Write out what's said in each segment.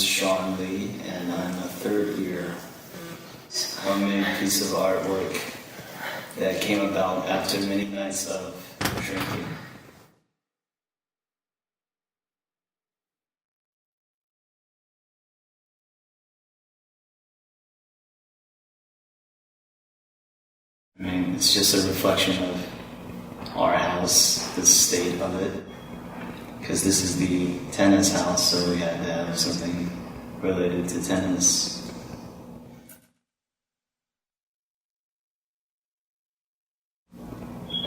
is Sean Lee, and I'm a third year. I made a piece of artwork that came about after many nights of drinking. I mean, it's just a reflection of our house, the state of it. Because this is the tennis house, so we had to have something related to tennis.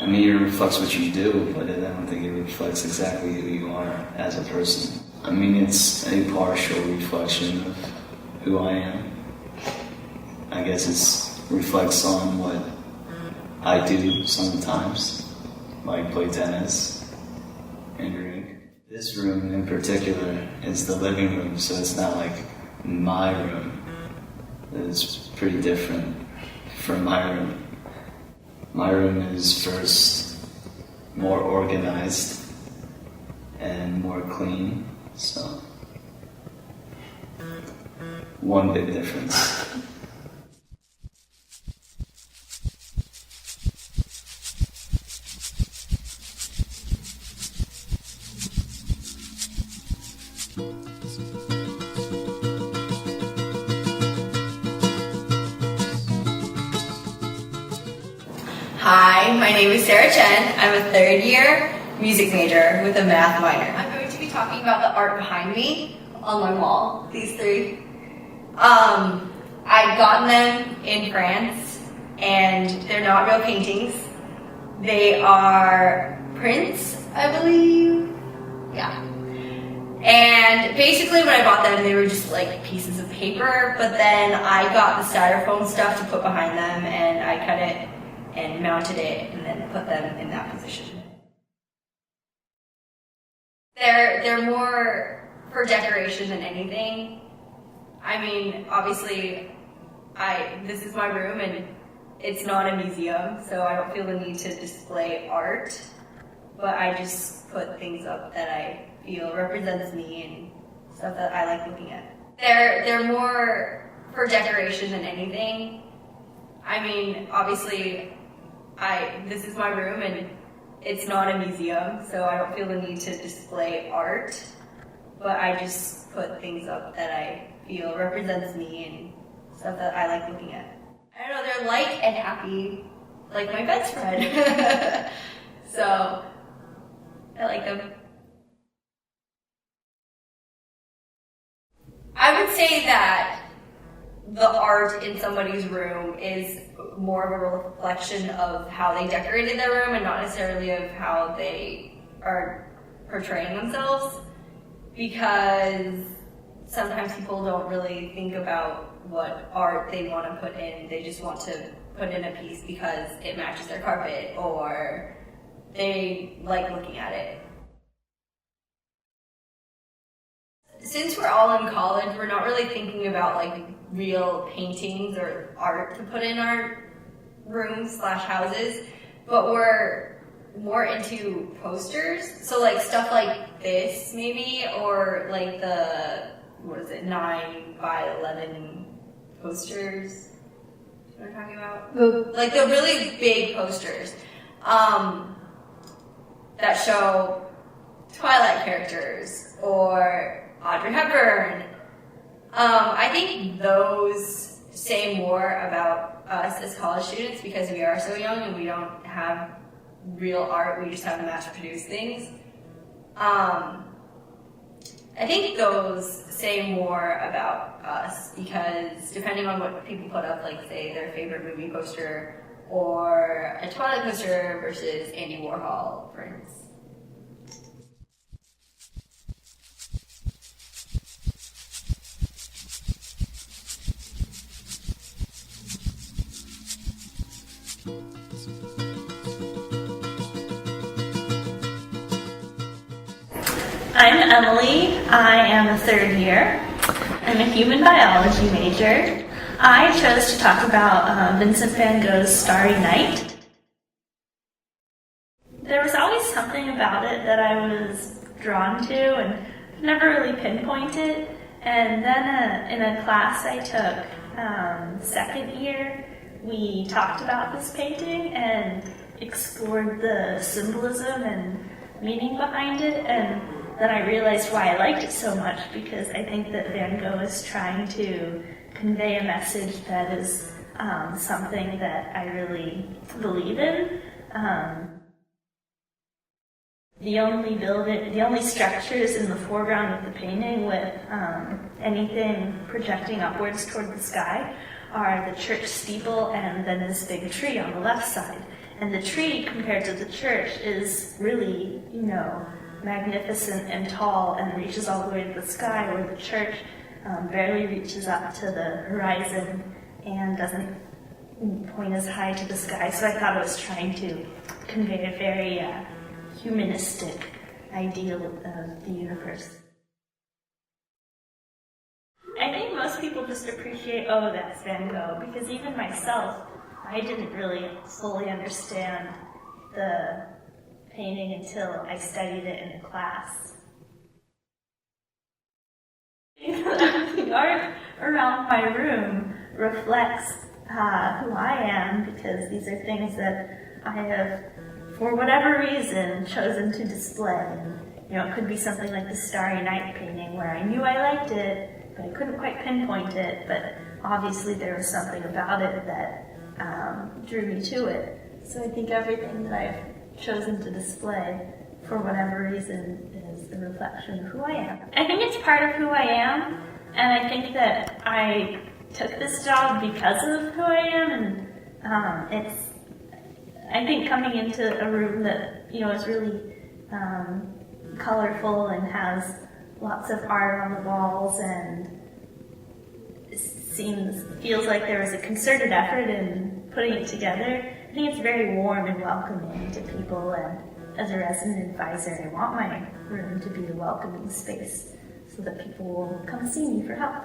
I mean, it reflects what you do, but I don't think it reflects exactly who you are as a person. I mean, it's a partial reflection of who I am. I guess it reflects on what I do sometimes, like play tennis and drink. This room in particular is the living room, so it's not like my room. It's pretty different from my room. My room is first more organized and more clean, so one big difference. Hi, my name is Sarah Chen. I'm a third year music major with a math minor. I'm going to be talking about the art behind me on my wall, these three. I've gotten them in France, and they're not real paintings. They are prints, I believe. Yeah. And basically when I bought them, they were just like pieces of paper, but then I got the styrofoam stuff to put behind them, and I cut it and mounted it and then put them in that position. They're more for decoration than anything. I mean, obviously, this is my room and it's not a museum, so I don't feel the need to display art, but I just put things up that I feel represents me and stuff that I like looking at. They're more for decoration than anything. I mean, obviously, this is my room and it's not a museum, so I don't feel the need to display art, but I just put things up that I feel represents me and stuff that I like looking at. I don't know, they're light and happy, like my bedspread. So, I like them. I would say that the art in somebody's room is more of a reflection of how they decorated their room and not necessarily of how they are portraying themselves, because sometimes people don't really think about what art they want to put in. They just want to put in a piece because it matches their carpet or they like looking at it. Since we're all in college, we're not really thinking about like real paintings or art to put in our rooms / houses, but we're more into posters. So like stuff like this maybe, or like the, 9 by 11 posters. You know what I'm talking about? Like the really big posters that show Twilight characters or Audrey Hepburn. I think those say more about us as college students because we are so young and we don't have real art, we just have mass-produced things. I think those say more about us because depending on what people put up, like say their favorite movie poster or a Twilight poster versus Andy Warhol prints. I'm Emily. I am a third year. I'm a human biology major. I chose to talk about Vincent van Gogh's Starry Night. There was always something about it that I was drawn to and never really pinpointed. And then in a class I took second year, we talked about this painting and explored the symbolism and meaning behind it, and then I realized why I liked it so much, because I think that Van Gogh is trying to convey a message that is something that I really believe in. The only structures in the foreground of the painting with anything projecting upwards toward the sky are the church steeple and then this big tree on the left side. And the tree, compared to the church, is really, magnificent and tall and reaches all the way to the sky, where the church barely reaches up to the horizon and doesn't point as high to the sky. So I thought it was trying to convey a very humanistic ideal of the universe. I think most people just appreciate, oh, that's Van Gogh, because even myself, I didn't really fully understand the painting until I studied it in a class. The art around my room reflects who I am, because these are things that I have, for whatever reason, chosen to display. It could be something like the Starry Night painting, where I knew I liked it, but I couldn't quite pinpoint it, but obviously there was something about it that drew me to it. So I think everything that I've chosen to display, for whatever reason, is a reflection of who I am. I think it's part of who I am, and I think that I took this job because of who I am, and I think coming into a room that, is really colorful and has lots of art on the walls, and feels like there was a concerted effort in putting it together. I think it's very warm and welcoming to people, and as a resident advisor, I want my room to be a welcoming space so that people will come see me for help.